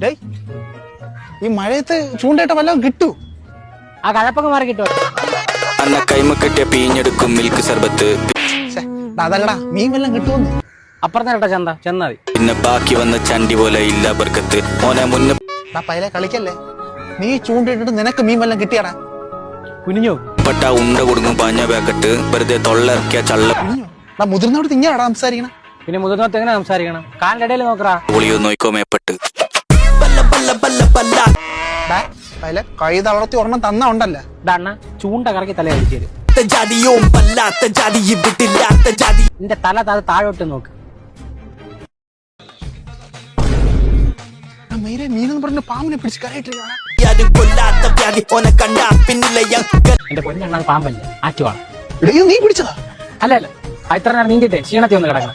ഡേയ് ഈ മഴയത്ത് ചൂണ്ടയിട്ട വല്ലതും കിട്ടൂ? ആ കഴപ്പൊക്കെ മാറി കിട്ടും. അന്ന കൈമ കെട്ടിയ പീഞ്ഞെടുക്കും മിൽക്ക് സർബത്ത്. അതല്ലടാ, മീൻ വല്ലതും കിട്ടുമെന്ന്. അപ്പുറത്തെ ചന്ത ചെന്നാ മതി. പിന്നെ ബാക്കി വന്ന ചണ്ടി പോലെ ഇല്ല ബർക്കത്ത്. മോനെ മുന്നേ പൈലെ കളിക്കല്ലേ, നീ ചൂണ്ടയിട്ടിട്ട് നിനക്ക് മീൻ വല്ലതും കിട്ടിയടാ? കുനിഞ്ഞു പെട്ട ഉണ്ട കൊടുക്കും പാഞ്ഞ പാക്കറ്റ് വെറുതെ തൊള്ളയിറക്കിയ ചള്ള മുതിർന്നോട് തിങ്ങാടാ സംസാരിക്കണം. പിന്നെ മുതിർന്നോത്ത് എങ്ങനെ സംസാരിക്കണം? കാലിന്റെ ഇടയിൽ നോക്കറാ. ഒളിയോ നോയിക്കോ മേപ്പെട്ട് കൈ തളർത്തി ഒരെണ്ണം തന്ന ഉണ്ടല്ല. അണ്ണ ചൂണ്ട കറക്കി തല അടിച്ചു തരും. നിന്റെ തല താഴോട്ട് നോക്ക്. മീനെന്ന് പറഞ്ഞ പാമ്പിനെ പിടിച്ച് കരയിട്ടില്ല. എന്റെ പൊന്നെണ്ണ പാമ്പല്ല, ആറ്റുവാണ്. നീ പിടിച്ചതാ? അല്ല അല്ല, ഇത്ര നേരം നീന്തിട്ടെ ക്ഷീണത്തിൽ ഒന്ന് കിടക്കണം.